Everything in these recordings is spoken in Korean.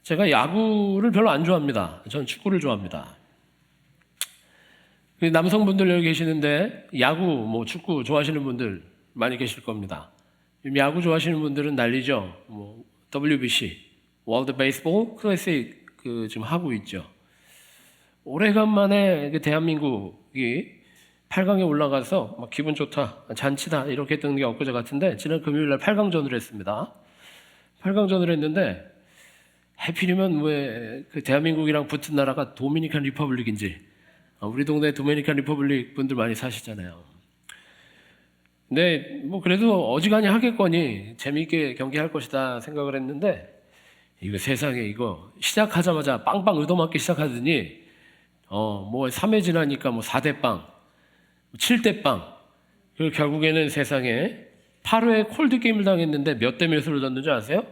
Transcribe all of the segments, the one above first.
제가 야구를 별로 안 좋아합니다. 저는 축구를 좋아합니다. 남성분들 여기 계시는데 야구, 축구 좋아하시는 분들 많이 계실 겁니다. 야구 좋아하시는 분들은 난리죠. WBC, 월드 베이스볼 클래식 지금 하고 있죠. 오래간만에 대한민국이 8강에 올라가서 막 기분 좋다, 잔치다 이렇게 했던 게 엊그제 같은데 지난 금요일날 8강전을 했습니다. 8강전을 했는데 하필이면 왜 대한민국이랑 붙은 나라가 도미니칸 리퍼블릭인지, 우리 동네 도미니칸 리퍼블릭 분들 많이 사시잖아요. 근데 그래도 어지간히 하겠거니 재미있게 경기할 것이다 생각을 했는데 이거 세상에 이거 시작하자마자 빵빵 얻어맞기 시작하더니 3회 지나니까 4대 빵, 7대 빵. 그리고 결국에는 세상에 8회 콜드 게임을 당했는데 몇 대 몇으로 졌는지 아세요?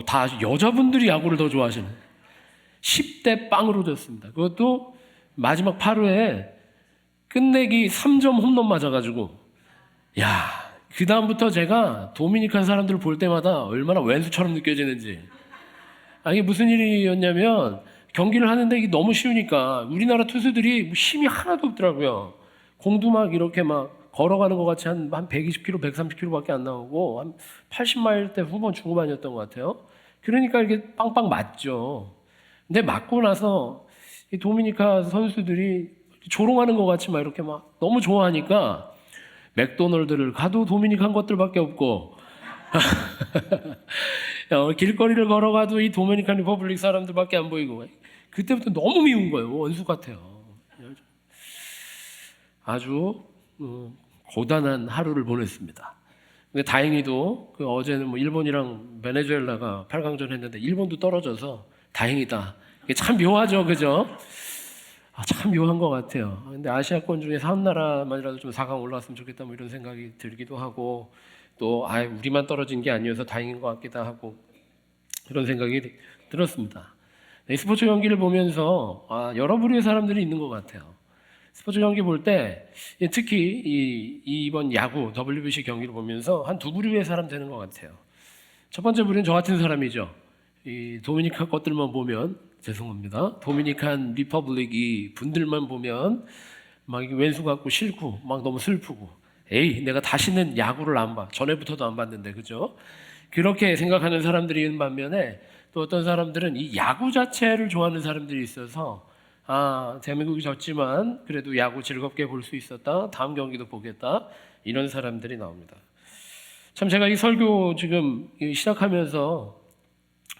다 여자분들이 야구를 더 좋아하시는 10대 빵으로 졌습니다. 그것도 마지막 8회에 끝내기 3점 홈런 맞아가지고, 그 다음부터 제가 도미니칸 사람들을 볼 때마다 얼마나 왼수처럼 느껴지는지. 이게 무슨 일이었냐면 경기를 하는데 이게 너무 쉬우니까 우리나라 투수들이 힘이 하나도 없더라고요. 공도 막 이렇게 막 걸어가는 것 같이 한 120km, 130km밖에 안 나오고 한 80마일대 후반 중후반이었던 것 같아요. 그러니까 이렇게 빵빵 맞죠. 근데 맞고 나서 이 도미니카 선수들이 조롱하는 것 같이 막 이렇게 막 너무 좋아하니까 맥도널드를 가도 도미니칸 것들밖에 없고 길거리를 걸어가도 이 도미니칸 리퍼블릭 사람들밖에 안 보이고 그때부터 너무 미운 거예요. 원수 같아요. 아주 고단한 하루를 보냈습니다. 근데 다행히도 어제는 일본이랑 베네수엘라가 8강전 했는데 일본도 떨어져서 다행이다. 이게 참 묘하죠, 그죠? 참 묘한 것 같아요. 근데 아시아권 중에서 한 나라만이라도 좀 4강 올라왔으면 좋겠다 이런 생각이 들기도 하고 또 우리만 떨어진 게 아니어서 다행인 것 같기도 하고 그런 생각이 들었습니다. 스포츠 경기를 보면서 여러 부류의 사람들이 있는 것 같아요. 스포츠 경기 볼 때 특히 이번 야구 WBC 경기를 보면서 한 두 부류의 사람 되는 것 같아요. 첫 번째 부류는 저 같은 사람이죠. 이 도미니카 것들만 보면 죄송합니다. 도미니칸 리퍼블릭 이 분들만 보면 막 왼수 같고 싫고 막 너무 슬프고 내가 다시는 야구를 안 봐. 전에부터도 안 봤는데 그죠? 그렇게 생각하는 사람들이 있는 반면에 또 어떤 사람들은 이 야구 자체를 좋아하는 사람들이 있어서 대한민국이 졌지만 그래도 야구 즐겁게 볼 수 있었다. 다음 경기도 보겠다. 이런 사람들이 나옵니다. 참 제가 이 설교 지금 시작하면서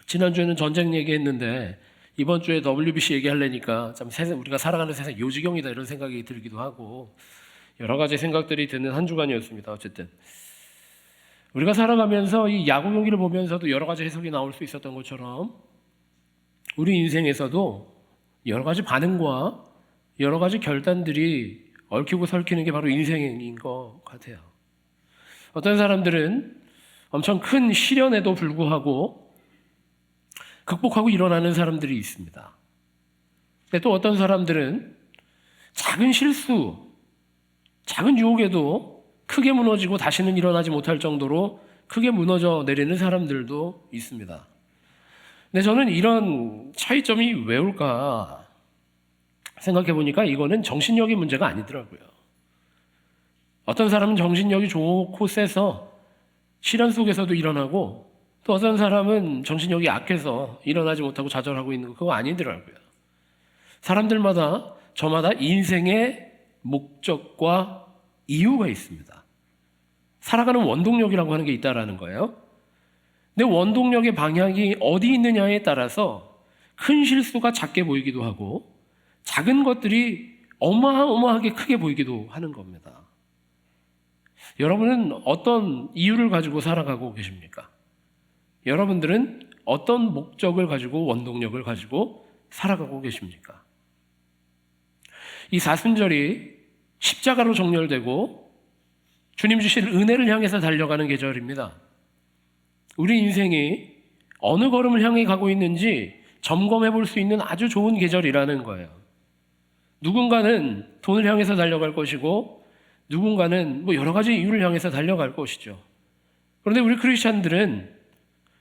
지난주에는 전쟁 얘기했는데 이번 주에 WBC 얘기하려니까 참 우리가 살아가는 세상 요지경이다 이런 생각이 들기도 하고 여러 가지 생각들이 드는 한 주간이었습니다. 어쨌든 우리가 살아가면서 이 야구 경기를 보면서도 여러 가지 해석이 나올 수 있었던 것처럼 우리 인생에서도 여러 가지 반응과 여러 가지 결단들이 얽히고 설키는 게 바로 인생인 것 같아요. 어떤 사람들은 엄청 큰 시련에도 불구하고 극복하고 일어나는 사람들이 있습니다. 근데 또 어떤 사람들은 작은 실수, 작은 유혹에도 크게 무너지고 다시는 일어나지 못할 정도로 크게 무너져 내리는 사람들도 있습니다. 근데 저는 이런 차이점이 왜 올까 생각해 보니까 이거는 정신력의 문제가 아니더라고요. 어떤 사람은 정신력이 좋고 세서 시련 속에서도 일어나고 또 어떤 사람은 정신력이 약해서 일어나지 못하고 좌절하고 있는 그거 아니더라고요. 사람들마다 저마다 인생의 목적과 이유가 있습니다. 살아가는 원동력이라고 하는 게 있다라는 거예요. 근데 원동력의 방향이 어디 있느냐에 따라서 큰 실수가 작게 보이기도 하고 작은 것들이 어마어마하게 크게 보이기도 하는 겁니다. 여러분은 어떤 이유를 가지고 살아가고 계십니까? 여러분들은 어떤 목적을 가지고 원동력을 가지고 살아가고 계십니까? 이 사순절이 십자가로 정렬되고 주님 주실 은혜를 향해서 달려가는 계절입니다. 우리 인생이 어느 걸음을 향해 가고 있는지 점검해 볼 수 있는 아주 좋은 계절이라는 거예요. 누군가는 돈을 향해서 달려갈 것이고 누군가는 여러 가지 이유를 향해서 달려갈 것이죠. 그런데 우리 크리스찬들은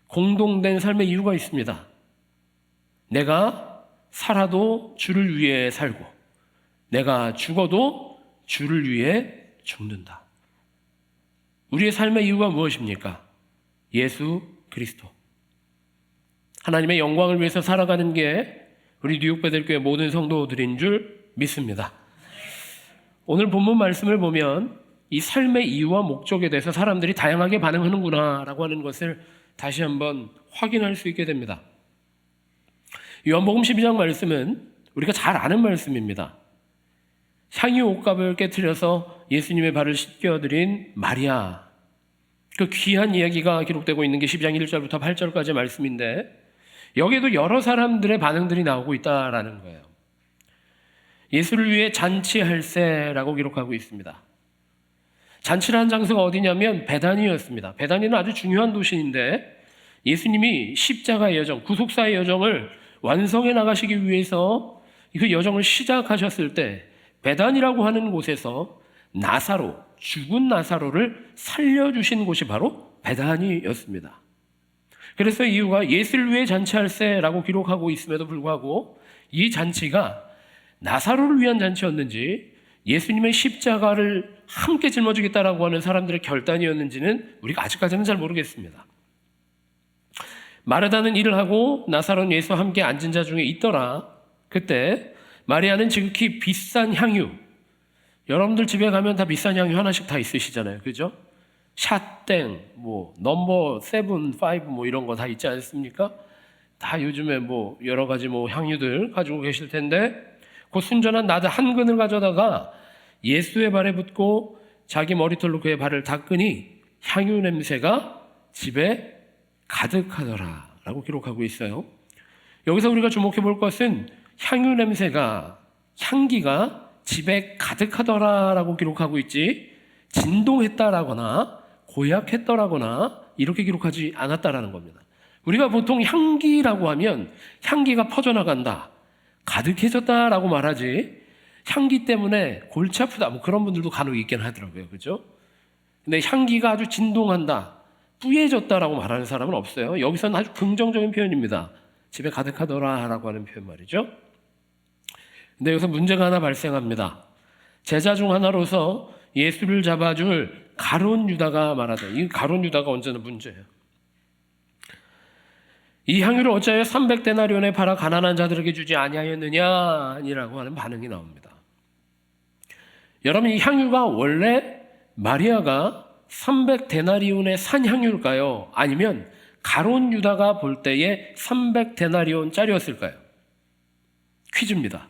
공동된 삶의 이유가 있습니다. 내가 살아도 주를 위해 살고 내가 죽어도 주를 위해 죽는다. 우리의 삶의 이유가 무엇입니까? 예수 그리스도. 하나님의 영광을 위해서 살아가는 게 우리 뉴욕 베델교회 모든 성도들인 줄 믿습니다. 오늘 본문 말씀을 보면 이 삶의 이유와 목적에 대해서 사람들이 다양하게 반응하는구나라고 하는 것을 다시 한번 확인할 수 있게 됩니다. 요한복음 12장 말씀은 우리가 잘 아는 말씀입니다. 향유 옷값을 깨트려서 예수님의 발을 씻겨드린 마리아, 그 귀한 이야기가 기록되고 있는 게 12장 1절부터 8절까지의 말씀인데 여기에도 여러 사람들의 반응들이 나오고 있다라는 거예요. 예수를 위해 잔치할세라고 기록하고 있습니다. 잔치를 한 장소가 어디냐면 베다니였습니다. 베다니는 아주 중요한 도시인데 예수님이 십자가의 여정, 구속사의 여정을 완성해 나가시기 위해서 그 여정을 시작하셨을 때 베다니라고 하는 곳에서 나사로, 죽은 나사로를 살려주신 곳이 바로 베다니였습니다. 그래서 이유가 예수를 위해 잔치할세라고 기록하고 있음에도 불구하고 이 잔치가 나사로를 위한 잔치였는지 예수님의 십자가를 함께 짊어지겠다라고 하는 사람들의 결단이었는지는 우리가 아직까지는 잘 모르겠습니다. 마르다는 일을 하고 나사로는 예수와 함께 앉은 자 중에 있더라. 그때 마리아는 지극히 비싼 향유, 여러분들 집에 가면 다 비싼 향유 하나씩 다 있으시잖아요. 그죠? 샷땡, 넘버 7, 5 이런 거 다 있지 않습니까? 다 요즘에 여러 가지 향유들 가지고 계실 텐데 그 순전한 나드 한 근을 가져다가 예수의 발에 붓고 자기 머리털로 그의 발을 닦으니 향유 냄새가 집에 가득하더라 라고 기록하고 있어요. 여기서 우리가 주목해 볼 것은 향유 냄새가, 향기가 집에 가득하더라 라고 기록하고 있지 진동했다라거나 고약했더라거나 이렇게 기록하지 않았다라는 겁니다. 우리가 보통 향기라고 하면 향기가 퍼져나간다, 가득해졌다라고 말하지 향기 때문에 골치 아프다 그런 분들도 간혹 있긴 하더라고요. 그죠? 근데 향기가 아주 진동한다, 뿌얘졌다라고 말하는 사람은 없어요. 여기서는 아주 긍정적인 표현입니다. 집에 가득하더라 라고 하는 표현 말이죠. 근데 여기서 문제가 하나 발생합니다. 제자 중 하나로서 예수를 잡아줄 가룟 유다가 말하자. 이 가룟 유다가 언제나 문제예요. 이 향유를 어찌하여 300데나리온에 팔아 가난한 자들에게 주지 아니하였느냐라고 하는 반응이 나옵니다. 여러분, 이 향유가 원래 마리아가 300데나리온에 산 향유일까요? 아니면 가룟 유다가 볼 때에 300데나리온짜리였을까요? 퀴즈입니다.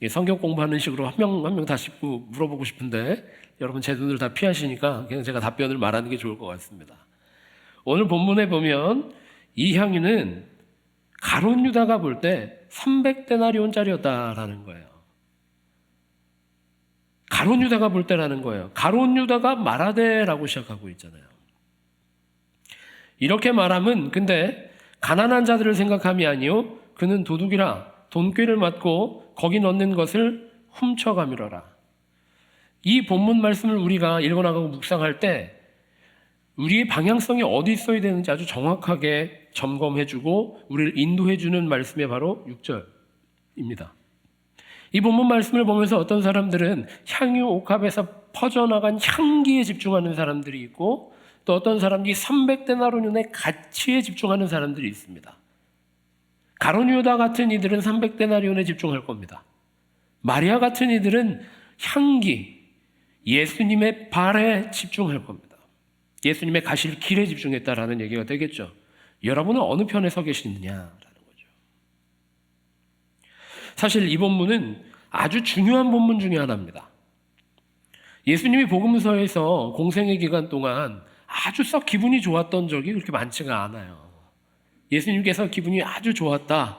성경 공부하는 식으로 한 명 다 짚고 물어보고 싶은데 여러분 제 눈을 다 피하시니까 그냥 제가 답변을 말하는 게 좋을 것 같습니다. 오늘 본문에 보면 이 향유는 가룟 유다가 볼 때 300데나리온짜리였다라는 거예요. 가룟 유다가 볼 때라는 거예요. 가룟 유다가 말하되라고 시작하고 있잖아요. 이렇게 말함은 근데 가난한 자들을 생각함이 아니요 그는 도둑이라 돈꾀를 맞고 거기 넣는 것을 훔쳐가미러라. 이 본문 말씀을 우리가 읽어나가고 묵상할 때 우리의 방향성이 어디 있어야 되는지 아주 정확하게 점검해주고 우리를 인도해주는 말씀이 바로 6절입니다. 이 본문 말씀을 보면서 어떤 사람들은 향유 옥합에서 퍼져나간 향기에 집중하는 사람들이 있고 또 어떤 사람들이 300데나리온의 가치에 집중하는 사람들이 있습니다. 가룟 유다 같은 이들은 300데나리온에 집중할 겁니다. 마리아 같은 이들은 향기, 예수님의 발에 집중할 겁니다. 예수님의 가실 길에 집중했다라는 얘기가 되겠죠. 여러분은 어느 편에 서 계시느냐라는 거죠. 사실 이 본문은 아주 중요한 본문 중에 하나입니다. 예수님이 복음서에서 공생의 기간 동안 아주 썩 기분이 좋았던 적이 그렇게 많지가 않아요. 예수님께서 기분이 아주 좋았다,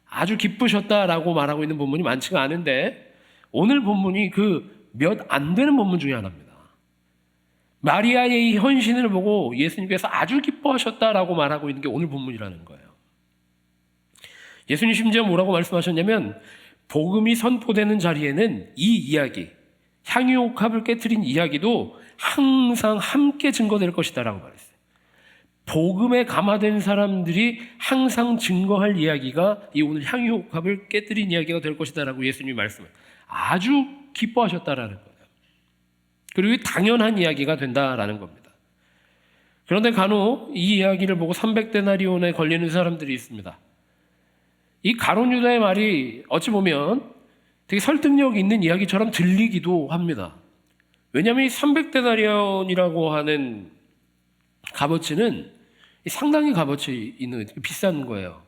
아주 기쁘셨다라고 말하고 있는 본문이 많지가 않은데 오늘 본문이 그 몇 안 되는 본문 중에 하나입니다. 마리아의 이 헌신을 보고 예수님께서 아주 기뻐하셨다라고 말하고 있는 게 오늘 본문이라는 거예요. 예수님 심지어 뭐라고 말씀하셨냐면 복음이 선포되는 자리에는 이 이야기, 향유옥합을 깨트린 이야기도 항상 함께 증거될 것이다 라고 말했어요. 복음에 감화된 사람들이 항상 증거할 이야기가 이 오늘 향유옥합을 깨뜨린 이야기가 될 것이다라고 예수님이 말씀을 아주 기뻐하셨다라는 거예요. 그리고 당연한 이야기가 된다라는 겁니다. 그런데 간혹 이 이야기를 보고 300데나리온에 걸리는 사람들이 있습니다. 이 가룟 유다의 말이 어찌 보면 되게 설득력 있는 이야기처럼 들리기도 합니다. 왜냐하면 이 300데나리온이라고 하는 값어치는 상당히 값어치 있는 비싼 거예요.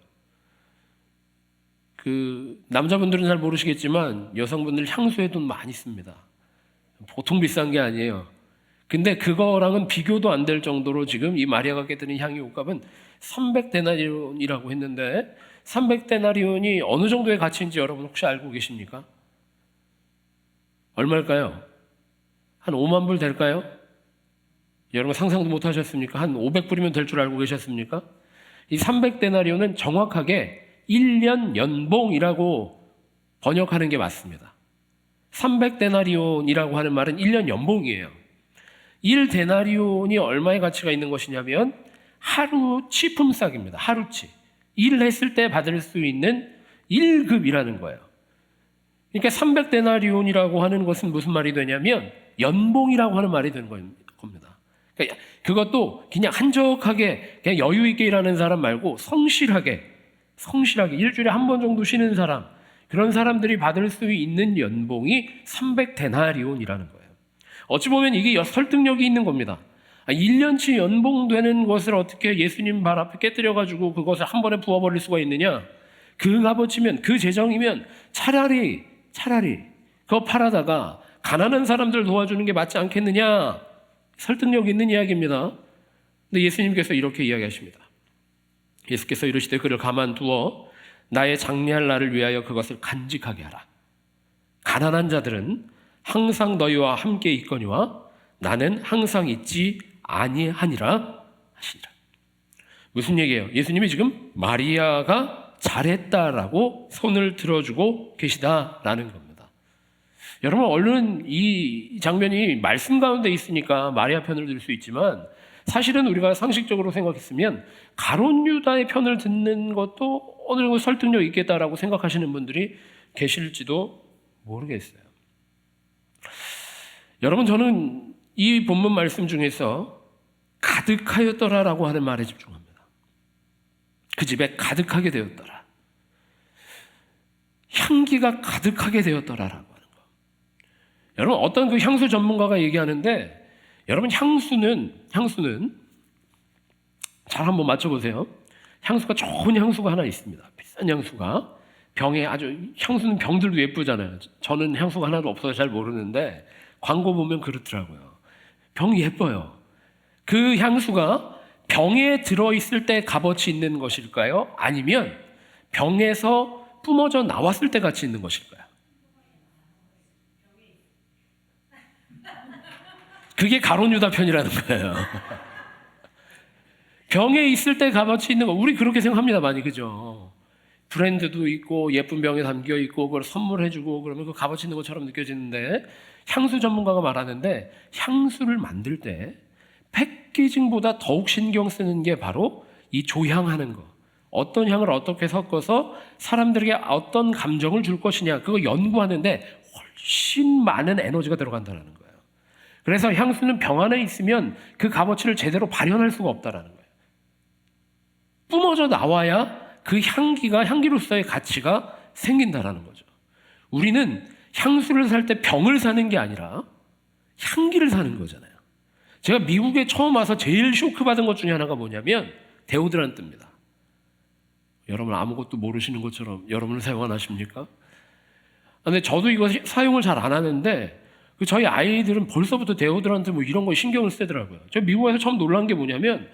그 남자분들은 잘 모르시겠지만 여성분들 향수에 돈 많이 씁니다. 보통 비싼 게 아니에요. 근데 그거랑은 비교도 안 될 정도로 지금 이 마리아가 깨뜨린 향유 옷값은 300데나리온이라고 했는데 300데나리온이 어느 정도의 가치인지 여러분 혹시 알고 계십니까? 얼마일까요? 한 5만 불 될까요? 여러분 상상도 못 하셨습니까? 한 500불이면 될 줄 알고 계셨습니까? 이 300데나리온은 정확하게 1년 연봉이라고 번역하는 게 맞습니다. 300데나리온이라고 하는 말은 1년 연봉이에요. 1데나리온이 얼마의 가치가 있는 것이냐면 하루 취품삯입니다. 하루치. 일을 했을 때 받을 수 있는 1급이라는 거예요. 그러니까 300데나리온이라고 하는 것은 무슨 말이 되냐면 연봉이라고 하는 말이 되는 겁니다. 그러니까 그것도 그냥 한적하게 그냥 여유 있게 일하는 사람 말고 성실하게 일주일에 한 번 정도 쉬는 사람, 그런 사람들이 받을 수 있는 연봉이 300데나리온이라는 거예요. 어찌 보면 이게 설득력이 있는 겁니다. 1년치 연봉되는 것을 어떻게 예수님 발 앞에 깨뜨려가지고 그것을 한 번에 부어버릴 수가 있느냐? 그 값어치면, 그 재정이면 차라리 그거 팔아다가 가난한 사람들 도와주는 게 맞지 않겠느냐? 설득력 있는 이야기입니다. 근데 예수님께서 이렇게 이야기하십니다. 예수께서 이르시되 그를 가만두어 나의 장례할 날을 위하여 그것을 간직하게 하라. 가난한 자들은 항상 너희와 함께 있거니와 나는 항상 있지 아니하니라 하시니라. 무슨 얘기예요? 예수님이 지금 마리아가 잘했다라고 손을 들어주고 계시다라는 겁니다. 여러분 얼른 이 장면이 말씀 가운데 있으니까 마리아 편을 들 수 있지만 사실은 우리가 상식적으로 생각했으면 가룟 유다의 편을 듣는 것도 어느 정도 설득력 있겠다라고 생각하시는 분들이 계실지도 모르겠어요. 여러분 저는 이 본문 말씀 중에서 가득하였더라라고 하는 말에 집중합니다. 그 집에 가득하게 되었더라. 향기가 가득하게 되었더라라고 하는 거. 여러분 어떤 그 향수 전문가가 얘기하는데 여러분 향수는 잘 한번 맞춰보세요. 향수가 좋은 향수가 하나 있습니다. 비싼 향수가 병에 아주 향수는 병들도 예쁘잖아요. 저는 향수가 하나도 없어서 잘 모르는데 광고 보면 그렇더라고요. 병이 예뻐요. 그 향수가 병에 들어있을 때 값어치 있는 것일까요? 아니면 병에서 뿜어져 나왔을 때 가치 있는 것일까요? 그게 가룟 유다 편이라는 거예요. 병에 있을 때 값어치 있는 거 우리 그렇게 생각합니다. 많이 그죠? 브랜드도 있고 예쁜 병에 담겨 있고 그걸 선물해주고 그러면 그 값어치 있는 것처럼 느껴지는데 향수 전문가가 말하는데 향수를 만들 때 패키징보다 더욱 신경 쓰는 게 바로 이 조향하는 거. 어떤 향을 어떻게 섞어서 사람들에게 어떤 감정을 줄 것이냐 그거 연구하는데 훨씬 많은 에너지가 들어간다는 거예요. 그래서 향수는 병 안에 있으면 그 값어치를 제대로 발현할 수가 없다는 거예요. 뿜어져 나와야 그 향기로서의 가치가 생긴다는 거죠. 우리는 향수를 살 때 병을 사는 게 아니라 향기를 사는 거잖아요. 제가 미국에 처음 와서 제일 쇼크받은 것 중에 하나가 뭐냐면 데오드란트입니다. 여러분 아무것도 모르시는 것처럼 여러분은 사용 안 하십니까? 근데 저도 이거 사용을 잘 안 하는데 저희 아이들은 벌써부터 데오드란트 뭐 이런 거 신경을 쓰더라고요. 제가 미국에서 처음 놀란 게 뭐냐면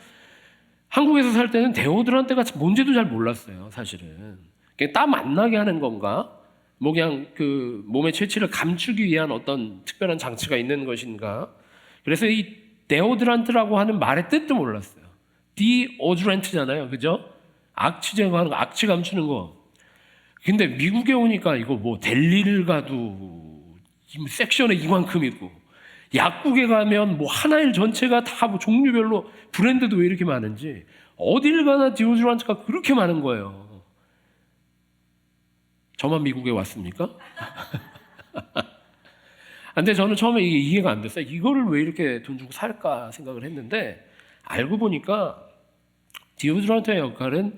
한국에서 살 때는 데오드란트가 뭔지도 잘 몰랐어요. 사실은 그냥 땀 안 나게 하는 건가? 뭐 그냥 그 몸의 채취를 감추기 위한 어떤 특별한 장치가 있는 것인가? 그래서 이 데오드란트라고 하는 말의 뜻도 몰랐어요. 디오드란트잖아요, 그죠? 악취 제거하는 거, 악취 감추는 거. 근데 미국에 오니까 이거 뭐 델리를 가도 섹션에 이만큼 있고 약국에 가면 뭐 하나일 전체가 다 뭐 종류별로 브랜드도 왜 이렇게 많은지 어딜 가나 디오드란트가 그렇게 많은 거예요. 저만 미국에 왔습니까? 근데 저는 처음에 이게 이해가 안 됐어요. 이거를 왜 이렇게 돈 주고 살까 생각을 했는데 알고 보니까 디오드란트의 역할은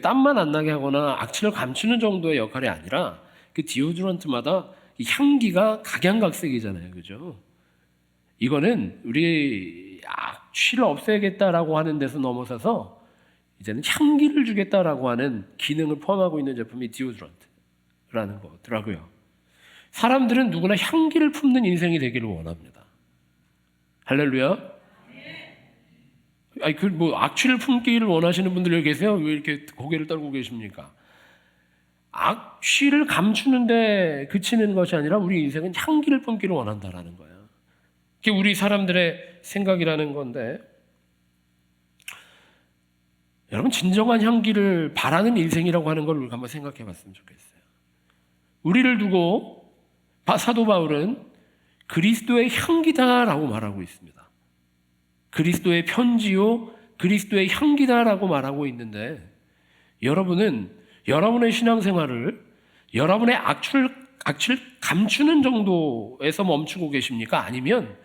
땀만 안 나게 하거나 악취를 감추는 정도의 역할이 아니라 그 디오드란트마다 이 향기가 각양각색이잖아요. 그죠? 이거는 우리 악취를 없애겠다라고 하는 데서 넘어서서 이제는 향기를 주겠다라고 하는 기능을 포함하고 있는 제품이 디오드란트라는 거더라고요. 사람들은 누구나 향기를 품는 인생이 되기를 원합니다. 할렐루야. 아니 뭐 악취를 품기를 원하시는 분들 여기 계세요? 왜 이렇게 고개를 떨고 계십니까? 악취를 감추는데 그치는 것이 아니라 우리 인생은 향기를 품기를 원한다라는 거예요. 그게 우리 사람들의 생각이라는 건데, 여러분 진정한 향기를 바라는 인생이라고 하는 걸 우리가 한번 생각해 봤으면 좋겠어요. 우리를 두고 사도 바울은 그리스도의 향기다라고 말하고 있습니다. 그리스도의 편지요 그리스도의 향기다라고 말하고 있는데, 여러분은 여러분의 신앙생활을 여러분의 악취를 감추는 정도에서 멈추고 계십니까? 아니면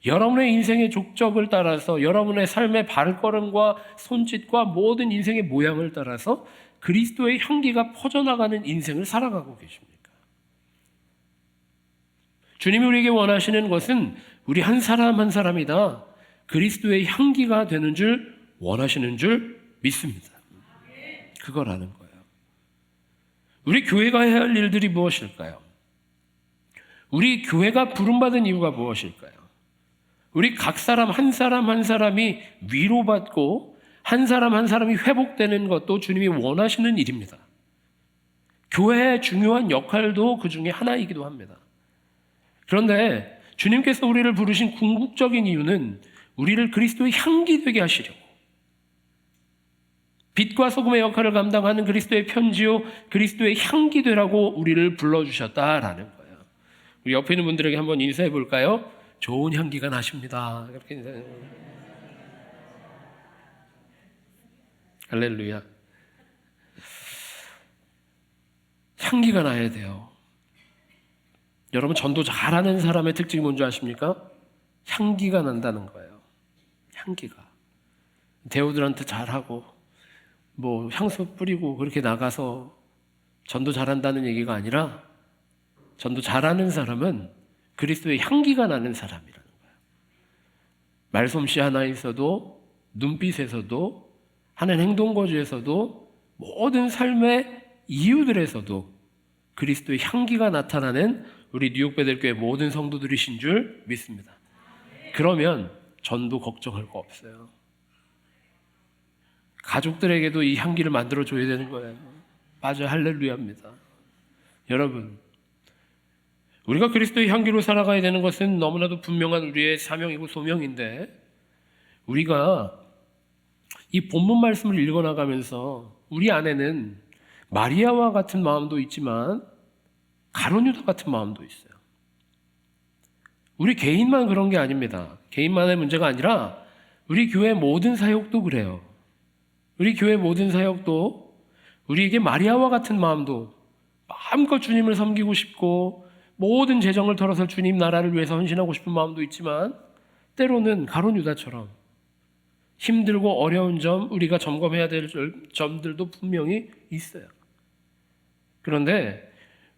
여러분의 인생의 족적을 따라서 여러분의 삶의 발걸음과 손짓과 모든 인생의 모양을 따라서 그리스도의 향기가 퍼져나가는 인생을 살아가고 계십니까? 주님이 우리에게 원하시는 것은 우리 한 사람 한 사람이 다 그리스도의 향기가 되는 줄 원하시는 줄 믿습니다. 그거라는 거예요. 우리 교회가 해야 할 일들이 무엇일까요? 우리 교회가 부름받은 이유가 무엇일까요? 우리 각 사람 한 사람이 위로받고 한 사람이 회복되는 것도 주님이 원하시는 일입니다. 교회의 중요한 역할도 그 중에 하나이기도 합니다. 그런데 주님께서 우리를 부르신 궁극적인 이유는 우리를 그리스도의 향기 되게 하시려고, 빛과 소금의 역할을 감당하는 그리스도의 편지요 그리스도의 향기 되라고 우리를 불러주셨다라는 거예요. 우리 옆에 있는 분들에게 한번 인사해 볼까요? 좋은 향기가 나십니다. 그렇게 인사해요. 할렐루야. 향기가 나야 돼요. 여러분 전도 잘하는 사람의 특징이 뭔지 아십니까? 향기가 난다는 거예요. 향기가. 대우들한테 잘하고 뭐 향수 뿌리고 그렇게 나가서 전도 잘한다는 얘기가 아니라, 전도 잘하는 사람은 그리스도의 향기가 나는 사람이라는 거예요. 말솜씨 하나 있어도, 눈빛에서도, 하는 행동거지에서도, 모든 삶의 이유들에서도 그리스도의 향기가 나타나는 우리 뉴욕 베델교회 모든 성도들이신 줄 믿습니다. 그러면 전도 걱정할 거 없어요. 가족들에게도 이 향기를 만들어줘야 되는 거예요. 맞아요. 할렐루야입니다. 여러분, 우리가 그리스도의 향기로 살아가야 되는 것은 너무나도 분명한 우리의 사명이고 소명인데, 우리가 이 본문 말씀을 읽어나가면서 우리 안에는 마리아와 같은 마음도 있지만 가룟 유다 같은 마음도 있어요. 우리 개인만 그런 게 아닙니다. 개인만의 문제가 아니라 우리 교회 모든 사역도 그래요. 우리 교회 모든 사역도 우리에게 마리아와 같은 마음도, 마음껏 주님을 섬기고 싶고 모든 재정을 털어서 주님 나라를 위해서 헌신하고 싶은 마음도 있지만, 때로는 가룟 유다처럼 힘들고 어려운 점, 우리가 점검해야 될 점들도 분명히 있어요. 그런데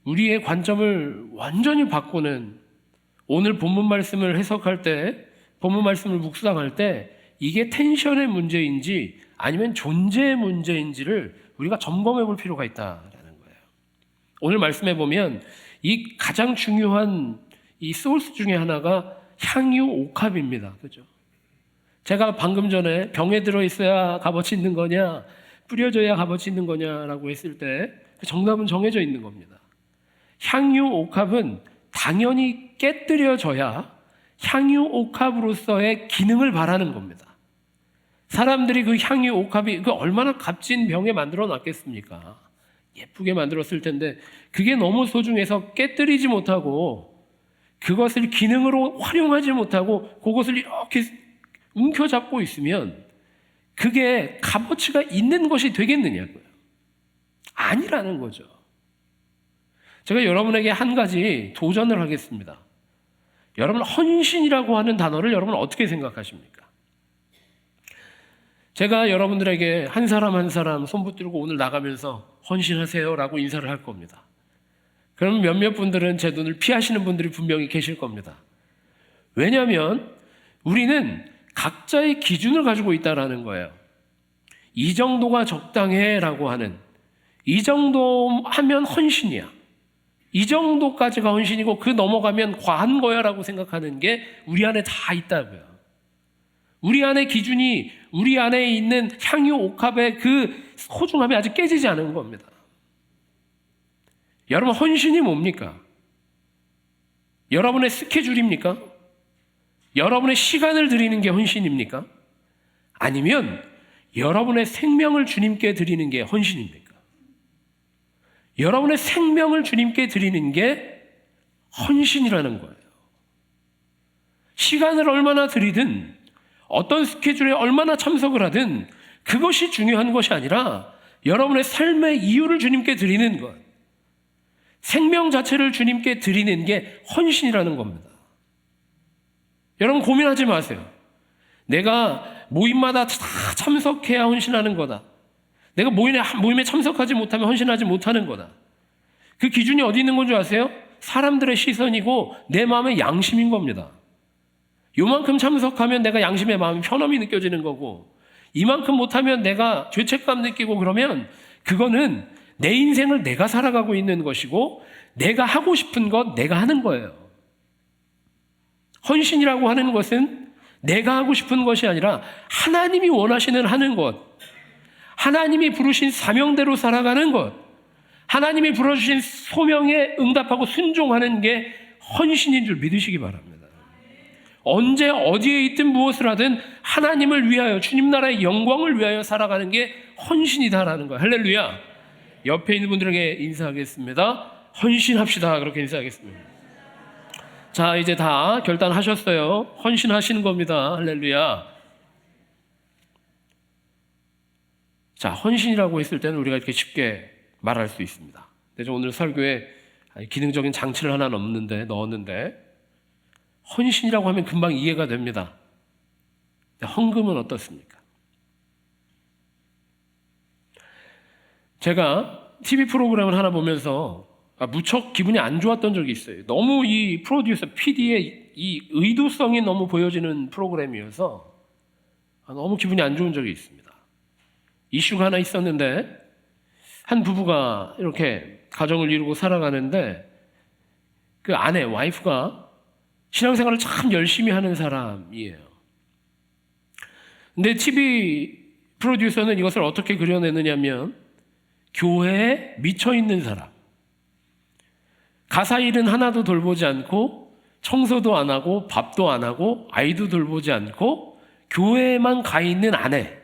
우리의 관점을 완전히 바꾸는, 오늘 본문 말씀을 해석할 때, 본문 말씀을 묵상할 때 이게 텐션의 문제인지 아니면 존재의 문제인지를 우리가 점검해 볼 필요가 있다라는 거예요. 오늘 말씀해 보면 이 가장 중요한 이 소스 중에 하나가 향유 옥합입니다. 그죠? 제가 방금 전에 병에 들어있어야 값어치 있는 거냐, 뿌려져야 값어치 있는 거냐라고 했을 때 그 정답은 정해져 있는 겁니다. 향유 옥합은 당연히 깨뜨려져야 향유 옥합으로서의 기능을 발하는 겁니다. 사람들이 그 향유 옥합이 그 얼마나 값진 병에 만들어 놨겠습니까? 예쁘게 만들었을 텐데 그게 너무 소중해서 깨뜨리지 못하고 그것을 기능으로 활용하지 못하고 그것을 이렇게 움켜잡고 있으면 그게 값어치가 있는 것이 되겠느냐고요. 아니라는 거죠. 제가 여러분에게 한 가지 도전을 하겠습니다. 여러분, 헌신이라고 하는 단어를 여러분 어떻게 생각하십니까? 제가 여러분들에게 한 사람 한 사람 손 붙들고 오늘 나가면서 헌신하세요 라고 인사를 할 겁니다. 그럼 몇몇 분들은 제 눈을 피하시는 분들이 분명히 계실 겁니다. 왜냐하면 우리는 각자의 기준을 가지고 있다는 거예요. 이 정도가 적당해 라고 하는, 이 정도 하면 헌신이야, 이 정도까지가 헌신이고 그 넘어가면 과한 거야 라고 생각하는 게 우리 안에 다 있다고요. 우리 안에 기준이, 우리 안에 있는 향유 옥합의 그 소중함이 아직 깨지지 않은 겁니다. 여러분, 헌신이 뭡니까? 여러분의 스케줄입니까? 여러분의 시간을 드리는 게 헌신입니까? 아니면 여러분의 생명을 주님께 드리는 게 헌신입니까? 여러분의 생명을 주님께 드리는 게 헌신이라는 거예요. 시간을 얼마나 드리든 어떤 스케줄에 얼마나 참석을 하든 그것이 중요한 것이 아니라 여러분의 삶의 이유를 주님께 드리는 것, 생명 자체를 주님께 드리는 게 헌신이라는 겁니다. 여러분, 고민하지 마세요. 내가 모임마다 다 참석해야 헌신하는 거다. 내가 모임에 참석하지 못하면 헌신하지 못하는 거다. 그 기준이 어디 있는 건 줄 아세요? 사람들의 시선이고 내 마음의 양심인 겁니다. 요만큼 참석하면 내가 양심의 마음이 편함이 느껴지는 거고, 이만큼 못하면 내가 죄책감 느끼고, 그러면 그거는 내 인생을 내가 살아가고 있는 것이고 내가 하고 싶은 것 내가 하는 거예요. 헌신이라고 하는 것은 내가 하고 싶은 것이 아니라 하나님이 원하시는 하는 것, 하나님이 부르신 사명대로 살아가는 것, 하나님이 불러주신 소명에 응답하고 순종하는 게 헌신인 줄 믿으시기 바랍니다. 언제 어디에 있든 무엇을 하든 하나님을 위하여, 주님 나라의 영광을 위하여 살아가는 게 헌신이다라는 거예요. 할렐루야. 옆에 있는 분들에게 인사하겠습니다. 헌신합시다. 그렇게 인사하겠습니다. 자, 이제 다 결단하셨어요. 헌신하시는 겁니다. 할렐루야. 자, 헌신이라고 했을 때는 우리가 이렇게 쉽게 말할 수 있습니다. 그래서 오늘 설교에 기능적인 장치를 하나 넣었는데 헌신이라고 하면 금방 이해가 됩니다. 헌금은 어떻습니까? 제가 TV 프로그램을 하나 보면서 무척 기분이 안 좋았던 적이 있어요. 너무 이 프로듀서, PD의 이 의도성이 너무 보여지는 프로그램이어서 너무 기분이 안 좋은 적이 있습니다. 이슈가 하나 있었는데 한 부부가 이렇게 가정을 이루고 살아가는데 그 아내, 와이프가 신앙생활을 참 열심히 하는 사람이에요. 근데 TV 프로듀서는 이것을 어떻게 그려내느냐면 교회에 미쳐있는 사람, 가사 일은 하나도 돌보지 않고 청소도 안 하고 밥도 안 하고 아이도 돌보지 않고 교회에만 가 있는 아내,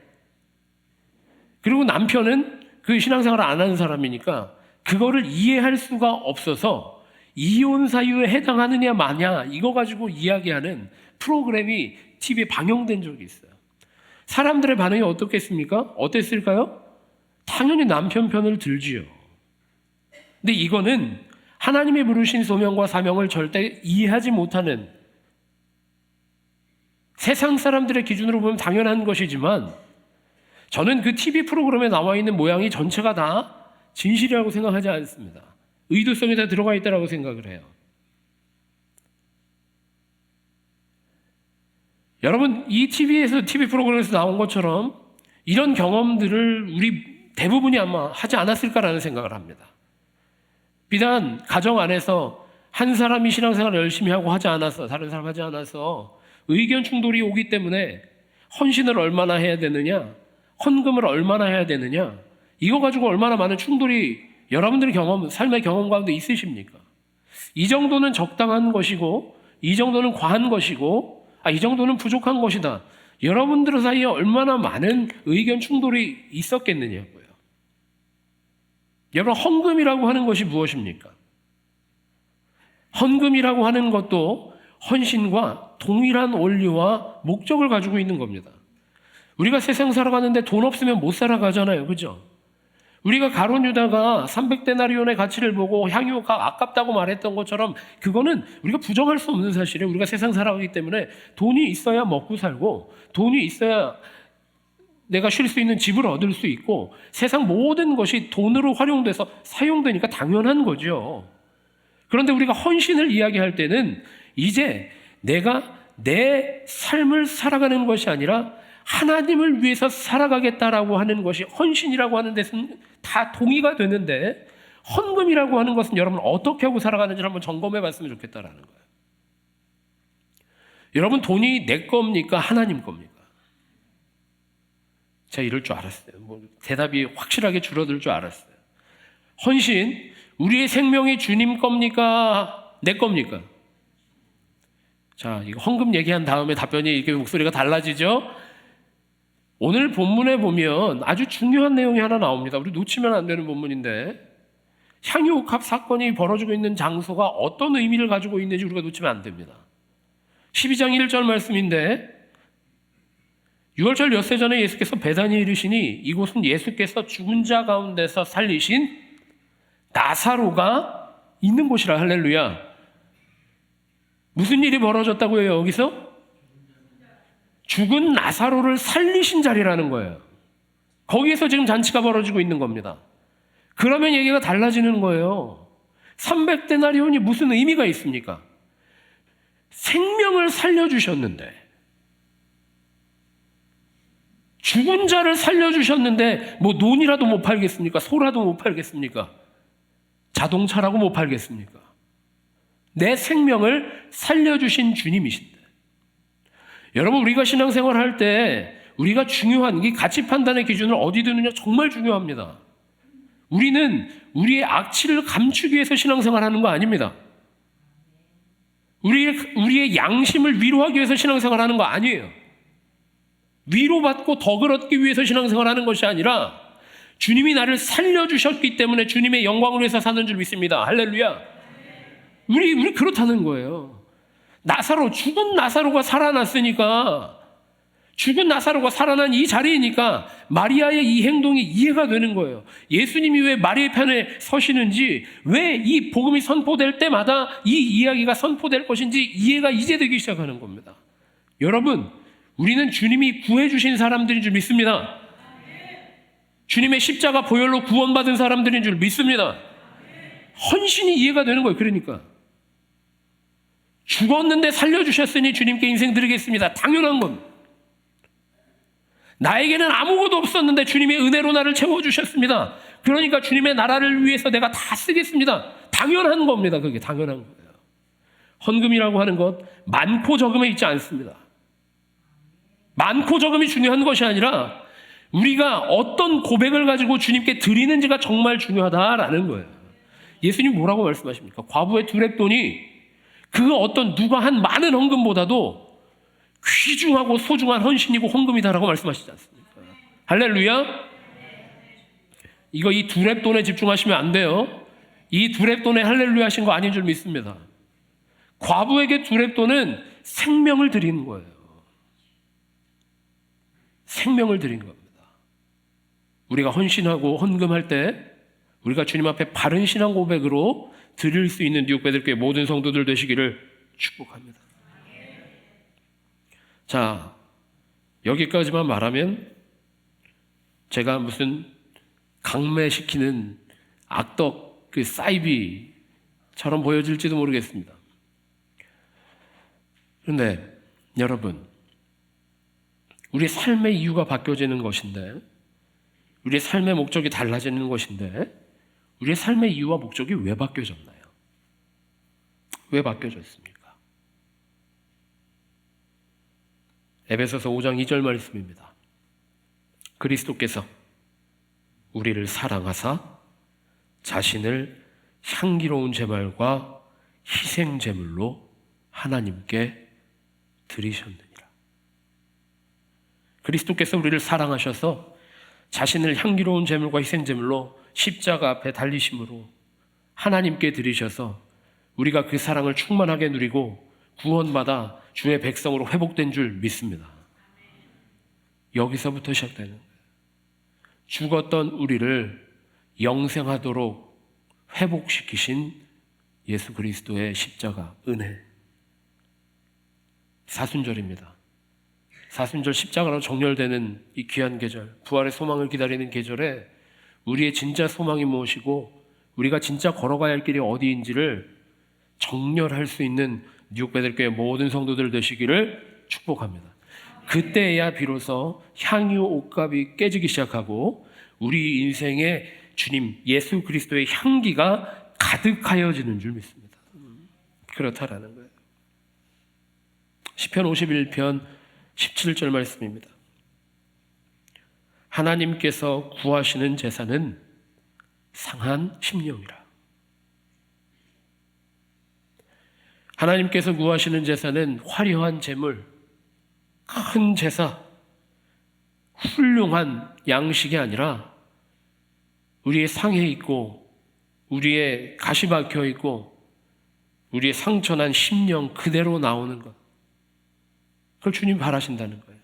그리고 남편은 그 신앙생활을 안 하는 사람이니까 그거를 이해할 수가 없어서 이혼 사유에 해당하느냐 마냐 이거 가지고 이야기하는 프로그램이 TV에 방영된 적이 있어요. 사람들의 반응이 어떻겠습니까? 어땠을까요? 당연히 남편 편을 들지요. 근데 이거는 하나님이 부르신 소명과 사명을 절대 이해하지 못하는, 세상 사람들의 기준으로 보면 당연한 것이지만 저는 그 TV 프로그램에 나와 있는 모양이 전체가 다 진실이라고 생각하지 않습니다. 의도성이 다 들어가 있다고 생각을 해요. 여러분, 이 TV 프로그램에서 나온 것처럼 이런 경험들을 우리 대부분이 아마 하지 않았을까라는 생각을 합니다. 비단 가정 안에서 한 사람이 신앙생활을 열심히 하고 하지 않아서, 다른 사람 하지 않아서 의견 충돌이 오기 때문에 헌신을 얼마나 해야 되느냐, 헌금을 얼마나 해야 되느냐, 이거 가지고 얼마나 많은 충돌이 여러분들의 삶의 경험 가운데 있으십니까? 이 정도는 적당한 것이고, 이 정도는 과한 것이고, 이 정도는 부족한 것이다. 여러분들 사이에 얼마나 많은 의견 충돌이 있었겠느냐고요. 여러분, 헌금이라고 하는 것이 무엇입니까? 헌금이라고 하는 것도 헌신과 동일한 원리와 목적을 가지고 있는 겁니다. 우리가 세상 살아가는데 돈 없으면 못 살아가잖아요. 그죠? 우리가 가룟 유다가 300데나리온의 가치를 보고 향유가 아깝다고 말했던 것처럼 그거는 우리가 부정할 수 없는 사실이에요. 우리가 세상 살아가기 때문에 돈이 있어야 먹고 살고, 돈이 있어야 내가 쉴 수 있는 집을 얻을 수 있고, 세상 모든 것이 돈으로 활용돼서 사용되니까 당연한 거죠. 그런데 우리가 헌신을 이야기할 때는 이제 내가 내 삶을 살아가는 것이 아니라 하나님을 위해서 살아가겠다라고 하는 것이 헌신이라고 하는 데서는 다 동의가 되는데, 헌금이라고 하는 것은 여러분 어떻게 하고 살아가는지를 한번 점검해 봤으면 좋겠다라는 거예요. 여러분, 돈이 내 겁니까? 하나님 겁니까? 제가 이럴 줄 알았어요. 대답이 확실하게 줄어들 줄 알았어요. 헌신, 우리의 생명이 주님 겁니까? 내 겁니까? 자, 이거 헌금 얘기한 다음에 답변이 이렇게 목소리가 달라지죠? 오늘 본문에 보면 아주 중요한 내용이 하나 나옵니다. 우리 놓치면 안 되는 본문인데, 향유옥합 사건이 벌어지고 있는 장소가 어떤 의미를 가지고 있는지 우리가 놓치면 안 됩니다. 12장 1절 말씀인데, 6월절 엿새 전에 예수께서 베다니에 이르시니 이곳은 예수께서 죽은 자 가운데서 살리신 나사로가 있는 곳이라. 할렐루야. 무슨 일이 벌어졌다고요? 여기서 죽은 나사로를 살리신 자리라는 거예요. 거기에서 지금 잔치가 벌어지고 있는 겁니다. 그러면 얘기가 달라지는 거예요. 300데나리온이 무슨 의미가 있습니까? 생명을 살려주셨는데, 죽은 자를 살려주셨는데 뭐 논이라도 못 팔겠습니까? 소라도 못 팔겠습니까? 자동차라고 못 팔겠습니까? 내 생명을 살려주신 주님이신데, 여러분, 우리가 신앙생활 할 때 우리가 중요한 이 가치 판단의 기준을 어디 두느냐 정말 중요합니다. 우리는 우리의 악취를 감추기 위해서 신앙생활하는 거 아닙니다. 우리의 양심을 위로하기 위해서 신앙생활하는 거 아니에요. 위로받고 덕을 얻기 위해서 신앙생활하는 것이 아니라 주님이 나를 살려주셨기 때문에 주님의 영광을 위해서 사는 줄 믿습니다. 할렐루야. 우리 그렇다는 거예요. 나사로, 죽은 나사로가 살아났으니까, 죽은 나사로가 살아난 이 자리이니까 마리아의 이 행동이 이해가 되는 거예요. 예수님이 왜 마리아의 편에 서시는지, 왜 이 복음이 선포될 때마다 이 이야기가 선포될 것인지 이해가 이제 되기 시작하는 겁니다. 여러분, 우리는 주님이 구해주신 사람들인 줄 믿습니다. 주님의 십자가 보혈로 구원받은 사람들인 줄 믿습니다. 헌신이 이해가 되는 거예요. 그러니까 죽었는데 살려주셨으니 주님께 인생 드리겠습니다. 당연한 겁니다. 나에게는 아무것도 없었는데 주님의 은혜로 나를 채워주셨습니다. 그러니까 주님의 나라를 위해서 내가 다 쓰겠습니다. 당연한 겁니다. 그게 당연한 거예요. 헌금이라고 하는 것 많고 적음에 있지 않습니다. 많고 적음이 중요한 것이 아니라 우리가 어떤 고백을 가지고 주님께 드리는지가 정말 중요하다라는 거예요. 예수님 뭐라고 말씀하십니까? 과부의 두렙돈이 그 어떤 누가 한 많은 헌금보다도 귀중하고 소중한 헌신이고 헌금이다라고 말씀하시지 않습니까? 할렐루야. 이 두렙돈에 집중하시면 안 돼요. 이 두렙돈에 할렐루야 하신 거 아닌 줄 믿습니다. 과부에게 두렙돈은 생명을 드리는 거예요. 생명을 드린 겁니다. 우리가 헌신하고 헌금할 때 우리가 주님 앞에 바른 신앙 고백으로 드릴 수 있는 뉴욕배들교회 모든 성도들 되시기를 축복합니다. 자, 여기까지만 말하면 제가 무슨 강매시키는 악덕 사이비처럼 보여질지도 모르겠습니다. 그런데 여러분, 우리의 삶의 이유가 바뀌어지는 것인데, 우리의 삶의 목적이 달라지는 것인데, 우리의 삶의 이유와 목적이 왜 바뀌어졌나요? 왜 바뀌어졌습니까? 에베소서 5장 2절 말씀입니다. 그리스도께서 우리를 사랑하사 자신을 향기로운 제물과 희생 제물로 하나님께 드리셨느니라. 그리스도께서 우리를 사랑하셔서 자신을 향기로운 제물과 희생 제물로 십자가 앞에 달리심으로 하나님께 드리셔서 우리가 그 사랑을 충만하게 누리고 구원받아 주의 백성으로 회복된 줄 믿습니다. 여기서부터 시작되는 거예요. 죽었던 우리를 영생하도록 회복시키신 예수 그리스도의 십자가 은혜. 사순절입니다. 사순절 십자가로 정렬되는 이 귀한 계절, 부활의 소망을 기다리는 계절에 우리의 진짜 소망이 무엇이고 우리가 진짜 걸어가야 할 길이 어디인지를 정렬할 수 있는 뉴욕베들교회 모든 성도들 되시기를 축복합니다. 그때야 비로소 향유 옥합이 깨지기 시작하고 우리 인생에 주님 예수 그리스도의 향기가 가득하여지는 줄 믿습니다. 그렇다라는 거예요. 시편 51편 17절 말씀입니다. 하나님께서 구하시는 제사는 상한 심령이라. 하나님께서 구하시는 제사는 화려한 제물, 큰 제사, 훌륭한 양식이 아니라 우리의 상해 있고 우리의 가시 박혀 있고 우리의 상처난 심령 그대로 나오는 것, 그걸 주님 바라신다는 거예요.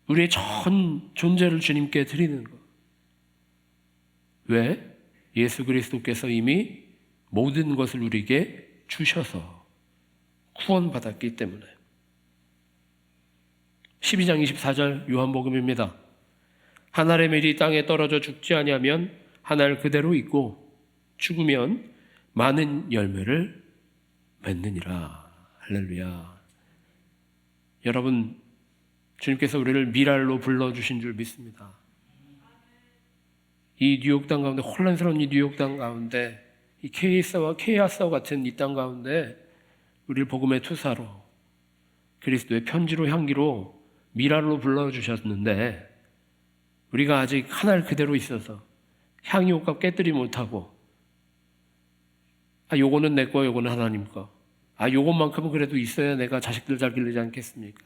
우리의 전 존재를 주님께 드리는 것. 왜? 예수 그리스도께서 이미 모든 것을 우리에게 주셔서 구원받았기 때문에. 12장 24절 요한복음입니다. 한 알의 밀이 땅에 떨어져 죽지 아니하면 한 알 그대로 있고 죽으면 많은 열매를 맺느니라. 할렐루야. 여러분, 주님께서 우리를 미랄로 불러주신 줄 믿습니다. 이 뉴욕 땅 가운데, 혼란스러운 이 뉴욕 땅 가운데, 이 케이아스와 같은 이 땅 가운데 우리를 복음의 투사로 그리스도의 편지로 향기로 미랄로 불러주셨는데 우리가 아직 한 알 그대로 있어서 향이 옷값 깨뜨리 못하고 요거는 내 거, 요거는 하나님 거. 요것만큼은 그래도 있어야 내가 자식들 잘 기르지 않겠습니까?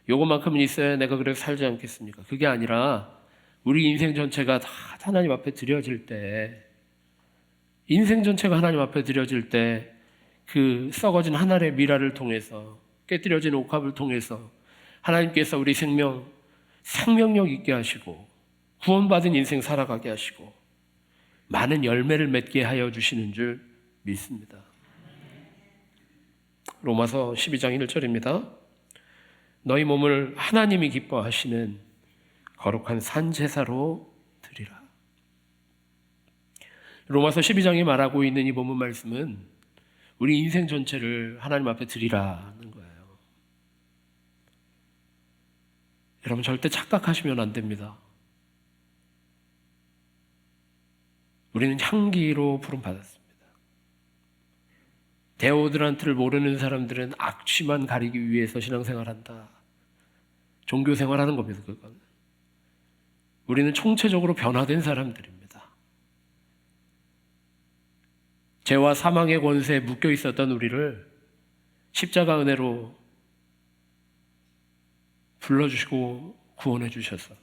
요것만큼은 있어야 내가 그래도 살지 않겠습니까? 그게 아니라 우리 인생 전체가 다 하나님 앞에 드려질 때, 인생 전체가 하나님 앞에 드려질 때 그 썩어진 한 알의 미랄을 통해서, 깨뜨려진 옥합을 통해서 하나님께서 우리 생명력 있게 하시고 구원받은 인생 살아가게 하시고 많은 열매를 맺게 하여 주시는 줄 믿습니다. 로마서 12장 1절입니다. 너희 몸을 하나님이 기뻐하시는 거룩한 산제사로 드리라. 로마서 12장이 말하고 있는 이 본문 말씀은 우리 인생 전체를 하나님 앞에 드리라는 거예요. 여러분, 절대 착각하시면 안 됩니다. 우리는 향기로 부름받았습니다. 데오드란트를 모르는 사람들은 악취만 가리기 위해서 신앙생활한다. 종교생활하는 겁니다. 그건. 우리는 총체적으로 변화된 사람들입니다. 죄와 사망의 권세에 묶여 있었던 우리를 십자가 은혜로 불러주시고 구원해 주셔서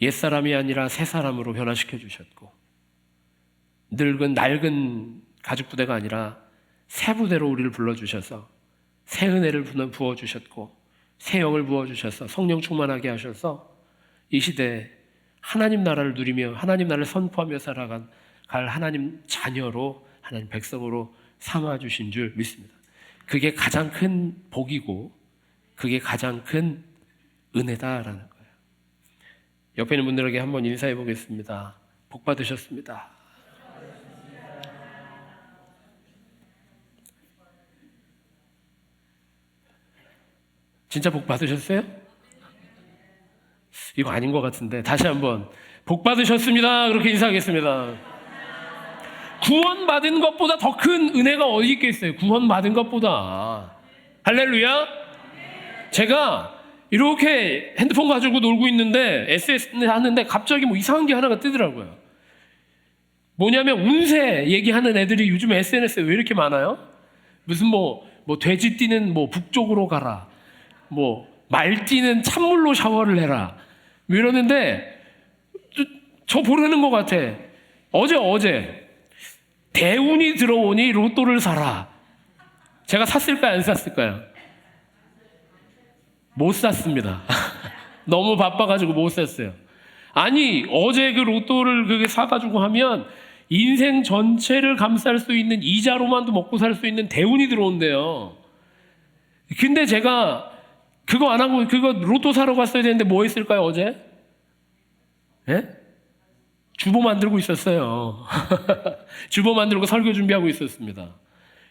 옛사람이 아니라 새사람으로 변화시켜 주셨고, 낡은 가죽부대가 아니라 새 부대로 우리를 불러주셔서 새 은혜를 부어주셨고 새 영을 부어주셔서 성령 충만하게 하셔서 이 시대에 하나님 나라를 누리며 하나님 나라를 선포하며 살아갈 하나님 자녀로, 하나님 백성으로 삼아주신 줄 믿습니다. 그게 가장 큰 복이고 그게 가장 큰 은혜다라는 거예요. 옆에 있는 분들에게 한번 인사해 보겠습니다. 복 받으셨습니다. 진짜 복 받으셨어요? 이거 아닌 것 같은데 다시 한번 복 받으셨습니다. 그렇게 인사하겠습니다. 구원받은 것보다 더 큰 은혜가 어디 있겠어요? 구원받은 것보다. 할렐루야. 제가 이렇게 핸드폰 가지고 놀고 있는데 SNS 하는데 갑자기 뭐 이상한 게 하나가 뜨더라고요. 뭐냐면 운세 얘기하는 애들이 요즘 SNS에 왜 이렇게 많아요? 무슨 뭐 돼지 띠는 뭐 북쪽으로 가라, 뭐 말 띠는 찬물로 샤워를 해라, 뭐 이러는데 저 모르는 것 같아. 어제 대운이 들어오니 로또를 사라. 제가 샀을까요? 안 샀을까요? 못 샀습니다. 너무 바빠가지고 못 샀어요. 아니, 어제 그 로또를 그게 사가지고 하면 인생 전체를 감쌀 수 있는, 이자로만도 먹고 살 수 있는 대운이 들어온대요. 근데 제가 그거 안 하고 그거 로또 사러 갔어야 되는데 뭐 했을까요, 어제? 예? 주보 만들고 있었어요. 주보 만들고 설교 준비하고 있었습니다.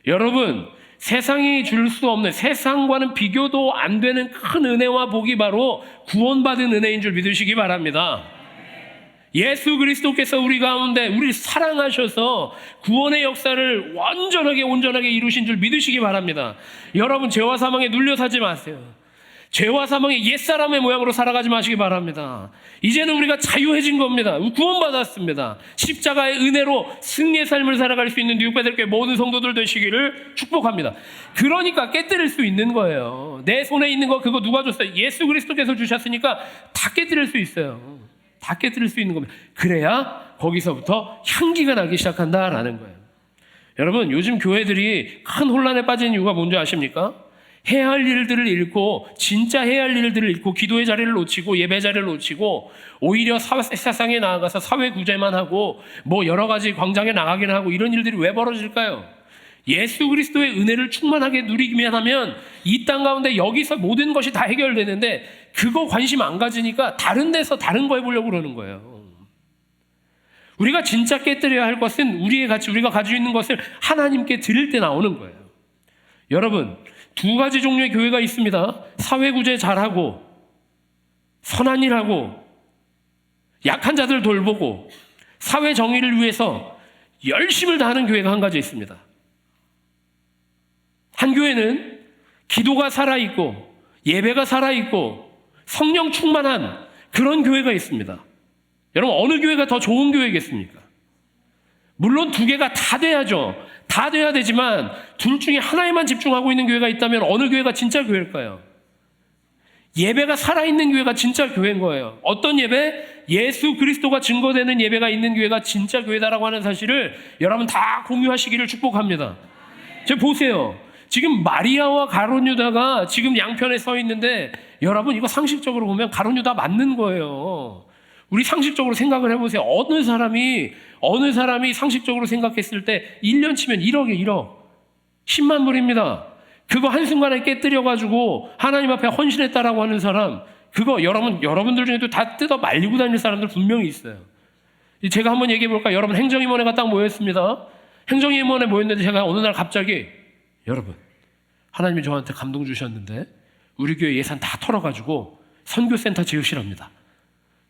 여러분, 세상이 줄 수 없는, 세상과는 비교도 안 되는 큰 은혜와 복이 바로 구원받은 은혜인 줄 믿으시기 바랍니다. 예수 그리스도께서 우리 가운데 우리를 사랑하셔서 구원의 역사를 완전하게 온전하게 이루신 줄 믿으시기 바랍니다. 여러분, 죄와 사망에 눌려 사지 마세요. 죄와 사망의 옛사람의 모양으로 살아가지 마시기 바랍니다. 이제는 우리가 자유해진 겁니다. 구원받았습니다. 십자가의 은혜로 승리의 삶을 살아갈 수 있는 뉴욕배들교회 모든 성도들 되시기를 축복합니다. 그러니까 깨뜨릴 수 있는 거예요. 내 손에 있는 거 그거 누가 줬어요? 예수 그리스도께서 주셨으니까 다 깨뜨릴 수 있어요. 다 깨뜨릴 수 있는 겁니다. 그래야 거기서부터 향기가 나기 시작한다라는 거예요. 여러분, 요즘 교회들이 큰 혼란에 빠진 이유가 뭔지 아십니까? 해야 할 일들을 잃고, 진짜 해야 할 일들을 잃고, 기도의 자리를 놓치고, 예배 자리를 놓치고, 오히려 세상에 나아가서 사회 구제만 하고, 뭐 여러 가지 광장에 나가긴 하고, 이런 일들이 왜 벌어질까요? 예수 그리스도의 은혜를 충만하게 누리기만 하면 이 땅 가운데 여기서 모든 것이 다 해결되는데, 그거 관심 안 가지니까 다른 데서 다른 거 해보려고 그러는 거예요. 우리가 진짜 깨뜨려야 할 것은 우리의 가치, 우리가 가지고 있는 것을 하나님께 드릴 때 나오는 거예요. 여러분, 두 가지 종류의 교회가 있습니다. 사회구제 잘하고, 선한 일하고, 약한 자들 돌보고, 사회 정의를 위해서 열심을 다하는 교회가 한 가지 있습니다. 한 교회는 기도가 살아있고, 예배가 살아있고, 성령 충만한 그런 교회가 있습니다. 여러분, 어느 교회가 더 좋은 교회겠습니까? 물론 두 개가 다 돼야죠. 다 돼야 되지만 둘 중에 하나에만 집중하고 있는 교회가 있다면 어느 교회가 진짜 교회일까요? 예배가 살아있는 교회가 진짜 교회인 거예요. 어떤 예배? 예수 그리스도가 증거되는 예배가 있는 교회가 진짜 교회다라고 하는 사실을 여러분 다 공유하시기를 축복합니다. 지금 보세요. 지금 마리아와 가룟 유다가 지금 양편에 서 있는데, 여러분 이거 상식적으로 보면 가룟 유다 맞는 거예요. 우리 상식적으로 생각을 해보세요. 어느 사람이 상식적으로 생각했을 때 1년 치면 1억에 1억 10만 불입니다. 그거 한순간에 깨뜨려가지고 하나님 앞에 헌신했다라고 하는 사람, 그거 여러분들 중에도 다 뜯어 말리고 다닐 사람들 분명히 있어요. 제가 한번 얘기해 볼까요? 여러분, 행정임원회가 딱 모였습니다. 행정임원회 모였는데 제가 어느 날 갑자기, 여러분, 하나님이 저한테 감동 주셨는데 우리 교회 예산 다 털어가지고 선교센터 지으시랍니다.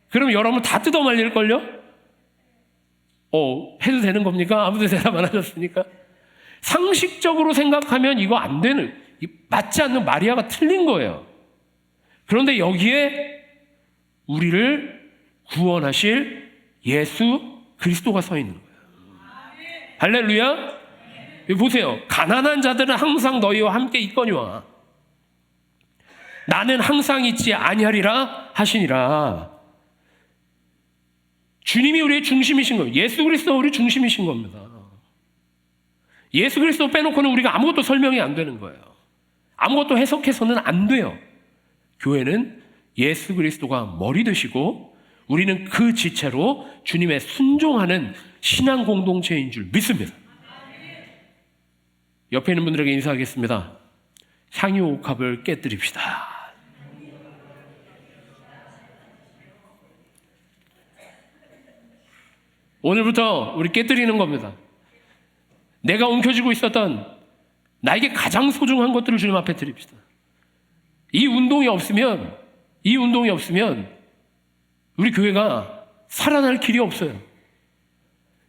그럼 여러분 다 뜯어 말릴걸요? 해도 되는 겁니까? 아무도 대답 안 하셨으니까. 상식적으로 생각하면 이거 안 되는, 맞지 않는, 마리아가 틀린 거예요. 그런데 여기에 우리를 구원하실 예수 그리스도가 서 있는 거예요. 할렐루야. 보세요. 가난한 자들은 항상 너희와 함께 있거니와 나는 항상 있지 아니하리라 하시니라. 주님이 우리의 중심이신 거예요. 예수 그리스도가 우리 중심이신 겁니다. 예수 그리스도 빼놓고는 우리가 아무것도 설명이 안 되는 거예요. 아무것도 해석해서는 안 돼요. 교회는 예수 그리스도가 머리 되시고 우리는 그 지체로 주님의 순종하는 신앙 공동체인 줄 믿습니다. 옆에 있는 분들에게 인사하겠습니다. 향유옥합을 깨뜨립시다. 오늘부터 우리 깨뜨리는 겁니다. 내가 움켜쥐고 있었던 나에게 가장 소중한 것들을 주님 앞에 드립시다. 이 운동이 없으면 우리 교회가 살아날 길이 없어요.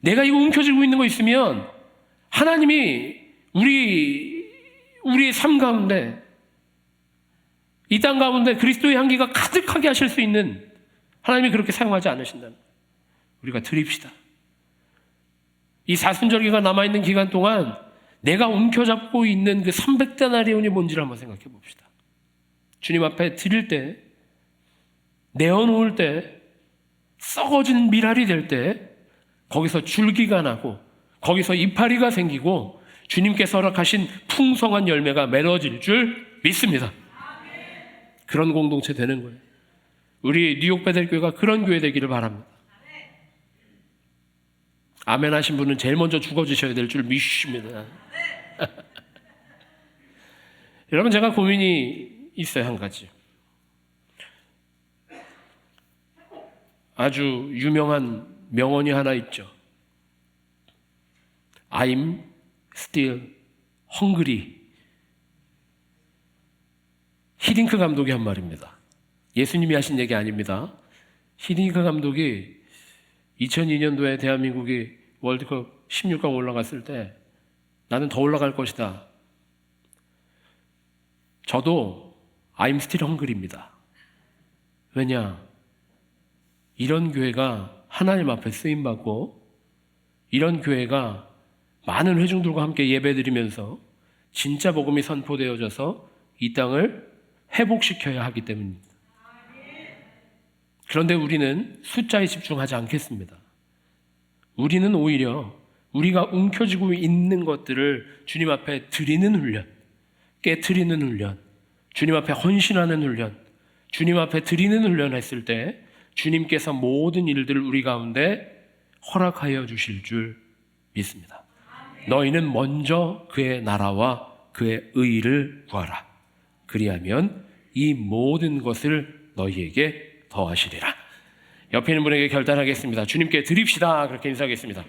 내가 이거 움켜쥐고 있는 거 있으면 하나님이 우리의 삶 가운데, 이 땅 가운데 그리스도의 향기가 가득하게 하실 수 있는, 하나님이 그렇게 사용하지 않으신다는 거예요. 우리가 드립시다. 이 사순절기가 남아있는 기간 동안 내가 움켜잡고 있는 그 300데나리온이 뭔지를 한번 생각해 봅시다. 주님 앞에 드릴 때, 내어놓을 때, 썩어진 미랄이 될 때 거기서 줄기가 나고 거기서 이파리가 생기고 주님께서 허락하신 풍성한 열매가 맺어질 줄 믿습니다. 그런 공동체 되는 거예요. 우리 뉴욕 베델교회가 그런 교회 되기를 바랍니다. 아멘 하신 분은 제일 먼저 죽어주셔야 될 줄 믿습니다. 여러분, 제가 고민이 있어요. 한 가지. 아주 유명한 명언이 하나 있죠. I'm still hungry. 히딩크 감독이 한 말입니다. 예수님이 하신 얘기 아닙니다. 히딩크 감독이 2002년도에 대한민국이 월드컵 16강 올라갔을 때 나는 더 올라갈 것이다. 저도 I'm still hungry입니다. 왜냐? 이런 교회가 하나님 앞에 쓰임받고 이런 교회가 많은 회중들과 함께 예배드리면서 진짜 복음이 선포되어져서 이 땅을 회복시켜야 하기 때문입니다. 그런데 우리는 숫자에 집중하지 않겠습니다. 우리는 오히려 우리가 움켜쥐고 있는 것들을 주님 앞에 드리는 훈련, 깨트리는 훈련, 주님 앞에 헌신하는 훈련, 주님 앞에 드리는 훈련을 했을 때 주님께서 모든 일들을 우리 가운데 허락하여 주실 줄 믿습니다. 너희는 먼저 그의 나라와 그의 의를 구하라. 그리하면 이 모든 것을 너희에게 더하시리라. 옆에 있는 분에게 결단하겠습니다. 주님께 드립시다. 그렇게 인사하겠습니다.